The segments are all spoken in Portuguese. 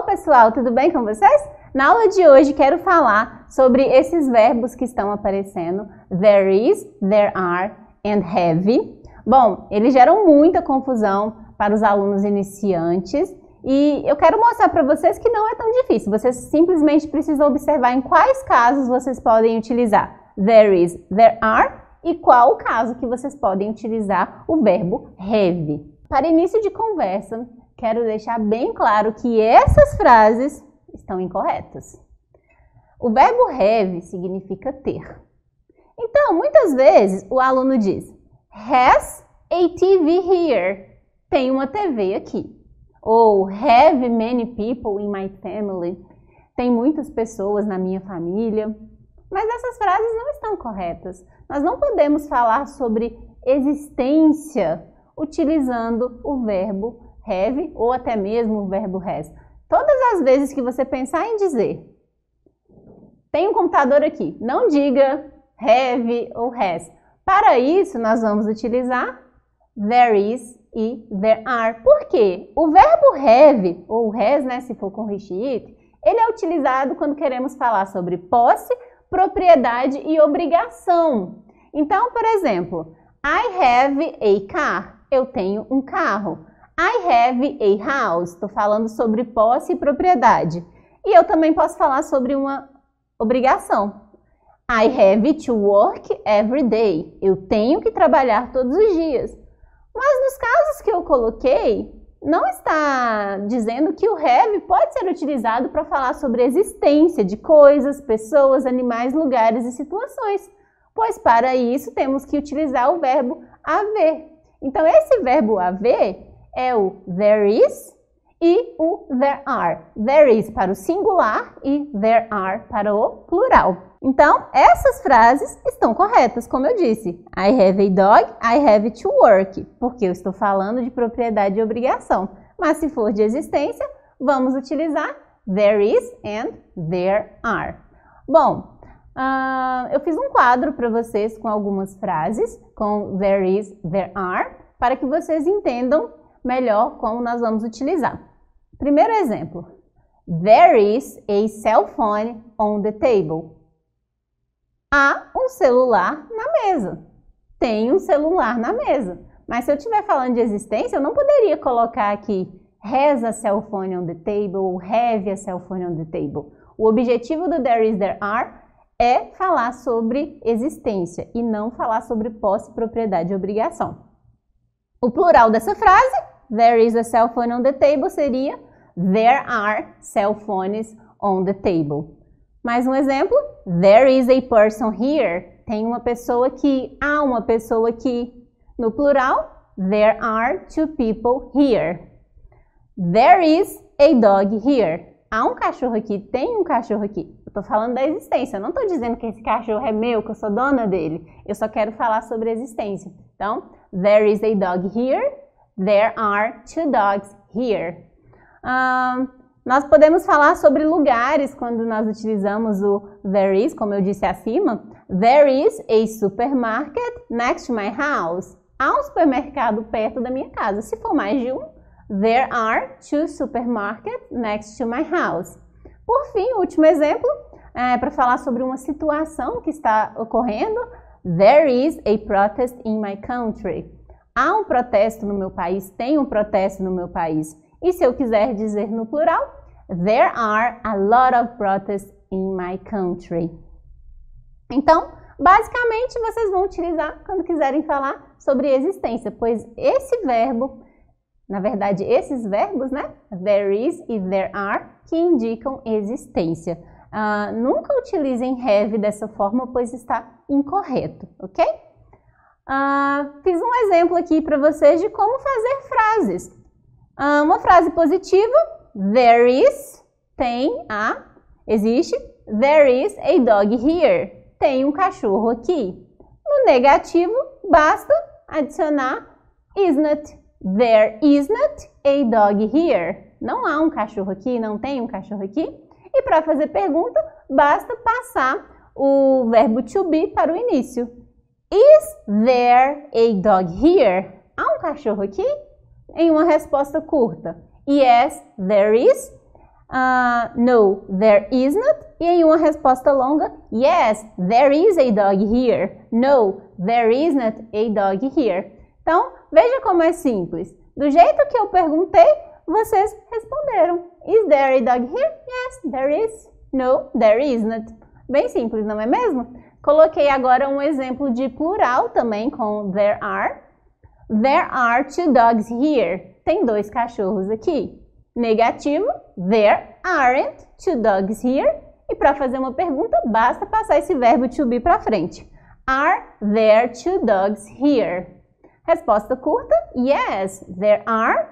pessoal, tudo bem com vocês? Na aula de hoje quero falar sobre esses verbos que estão aparecendo, there is, there are and have. Bom, eles geram muita confusão para os alunos iniciantes e eu quero mostrar para vocês que não é tão difícil. Vocês simplesmente precisam observar em quais casos vocês podem utilizar there is, there are e qual o caso que vocês podem utilizar o verbo have. Para início de conversa, quero deixar bem claro que essas frases estão incorretas. O verbo have significa ter. Então, muitas vezes, o aluno diz has a TV here. Tem uma TV aqui. Ou have many people in my family. Tem muitas pessoas na minha família. Mas essas frases não estão corretas. Nós não podemos falar sobre existência utilizando o verbo have ou até mesmo o verbo has. Todas as vezes que você pensar em dizer tem um computador aqui, não diga have ou has. Para isso, nós vamos utilizar there is e there are. Por quê? O verbo have ou has, né, se for com it, ele é utilizado quando queremos falar sobre posse, propriedade e obrigação. Então, por exemplo, I have a car. Eu tenho um carro. I have a house. Estou falando sobre posse e propriedade. E eu também posso falar sobre uma obrigação. I have to work every day. Eu tenho que trabalhar todos os dias. Mas nos casos que eu coloquei, não está dizendo que o have pode ser utilizado para falar sobre a existência de coisas, pessoas, animais, lugares e situações. Pois para isso temos que utilizar o verbo haver. Então esse verbo haver é o there is e o there are. There is para o singular e there are para o plural. Então, essas frases estão corretas, como eu disse. I have a dog, I have to work, porque eu estou falando de propriedade e obrigação. Mas se for de existência, vamos utilizar there is and there are. Bom, eu fiz um quadro para vocês com algumas frases, com there is, there are, para que vocês entendam melhor como nós vamos utilizar. Primeiro exemplo. There is a cell phone on the table. Há um celular na mesa. Tem um celular na mesa. Mas se eu estiver falando de existência, eu não poderia colocar aqui has a cell phone on the table ou have a cell phone on the table. O objetivo do there is, there are é falar sobre existência e não falar sobre posse, propriedade e obrigação. O plural dessa frase, there is a cell phone on the table, seria there are cell phones on the table. Mais um exemplo, there is a person here. Tem uma pessoa aqui, há uma pessoa aqui. No plural, there are two people here. There is a dog here. Há um cachorro aqui, tem um cachorro aqui. Eu estou falando da existência, eu não estou dizendo que esse cachorro é meu, que eu sou dona dele. Eu só quero falar sobre a existência. Então, there is a dog here. There are two dogs here. Nós podemos falar sobre lugares quando nós utilizamos o there is, como eu disse acima. There is a supermarket next to my house. Há um supermercado perto da minha casa. Se for mais de um, there are two supermarkets next to my house. Por fim, o último exemplo, para falar sobre uma situação que está ocorrendo. There is a protest in my country. Há um protesto no meu país, tem um protesto no meu país. E se eu quiser dizer no plural, there are a lot of protests in my country. Então, basicamente, vocês vão utilizar quando quiserem falar sobre existência, pois esse verbo, na verdade, esses verbos, né? There is e there are, que indicam existência. Nunca utilizem have dessa forma, pois está incorreto, ok? Fiz um exemplo aqui para vocês de como fazer frases. Uma frase positiva, there is, existe, there is a dog here, tem um cachorro aqui. No negativo, basta adicionar isn't, there isn't a dog here. Não há um cachorro aqui, não tem um cachorro aqui. E para fazer pergunta, basta passar o verbo to be para o início. Is there a dog here? Há um cachorro aqui? Em uma resposta curta. Yes, there is. No, there isn't. E em uma resposta longa, yes, there is a dog here. No, there isn't a dog here. Então, veja como é simples. Do jeito que eu perguntei, vocês responderam. Is there a dog here? Yes, there is. No, there isn't. Bem simples, não é mesmo? Coloquei agora um exemplo de plural também com there are. There are 2 dogs here. Tem 2 cachorros aqui. Negativo, there aren't 2 dogs here. E para fazer uma pergunta, basta passar esse verbo to be para frente. Are there 2 dogs here? Resposta curta, yes, there are.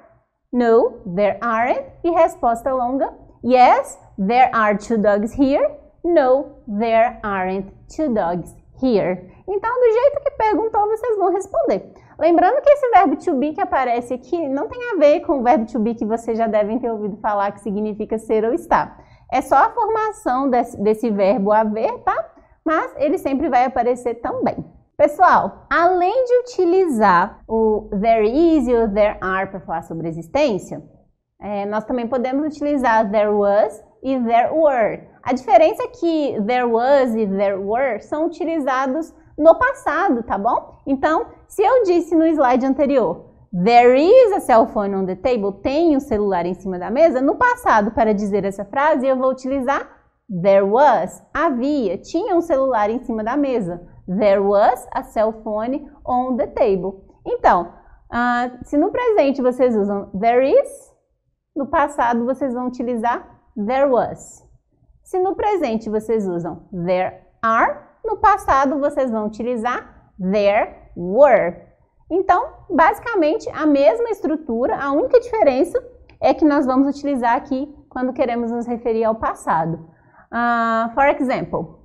No, there aren't. E resposta longa, yes, there are 2 dogs here. No, there aren't 2 dogs here. Então, do jeito que perguntou, vocês vão responder. Lembrando que esse verbo to be que aparece aqui não tem a ver com o verbo to be que vocês já devem ter ouvido falar, que significa ser ou estar. É só a formação desse verbo haver, tá? Mas ele sempre vai aparecer também. Pessoal, além de utilizar o there is e o there are para falar sobre existência, nós também podemos utilizar there was e there were. A diferença é que there was e there were são utilizados no passado, tá bom? Então, se eu disse no slide anterior, there is a cell phone on the table, tem um celular em cima da mesa, no passado, para dizer essa frase, eu vou utilizar there was, havia, tinha um celular em cima da mesa. There was a cell phone on the table. Então, se no presente vocês usam there is, no passado vocês vão utilizar there was. Se no presente vocês usam there are, no passado vocês vão utilizar there were. Então, basicamente, a mesma estrutura, a única diferença é que nós vamos utilizar aqui quando queremos nos referir ao passado. For example,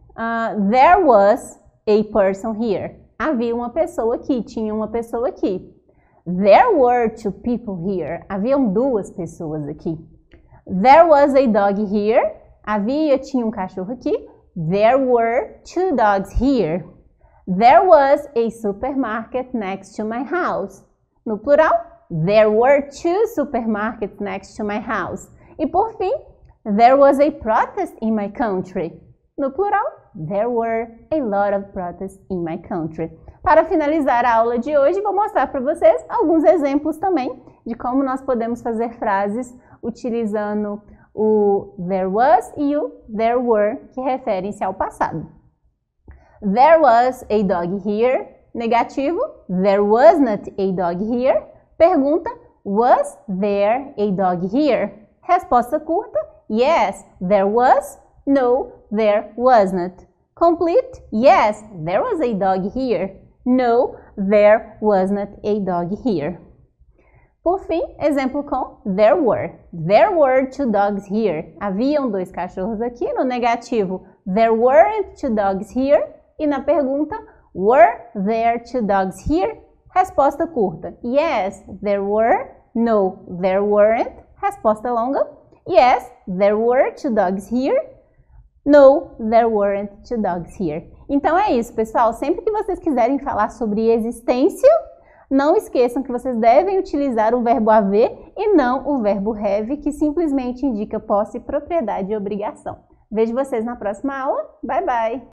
there was a person here. Havia uma pessoa aqui, tinha uma pessoa aqui. There were 2 people here. Haviam 2 pessoas aqui. There was a dog here. Tinha um cachorro aqui. There were 2 dogs here. There was a supermarket next to my house. No plural, there were 2 supermarkets next to my house. E por fim, there was a protest in my country. No plural, there were a lot of protests in my country. Para finalizar a aula de hoje, vou mostrar para vocês alguns exemplos também de como nós podemos fazer frases utilizando o there was e o there were, que referem-se ao passado. There was a dog here. Negativo, there was not a dog here. Pergunta, was there a dog here? Resposta curta, yes, there was. No, there wasn't. Complete, yes, there was a dog here. No, there wasn't a dog here. Por fim, exemplo com there were. There were 2 dogs here. Haviam 2 cachorros aqui. No negativo, there weren't 2 dogs here. E na pergunta, were there 2 dogs here? Resposta curta, yes, there were. No, there weren't. Resposta longa, yes, there were 2 dogs here. No, there weren't 2 dogs here. Então é isso, pessoal. Sempre que vocês quiserem falar sobre existência, não esqueçam que vocês devem utilizar o verbo haver e não o verbo have, que simplesmente indica posse, propriedade e obrigação. Vejo vocês na próxima aula. Bye, bye!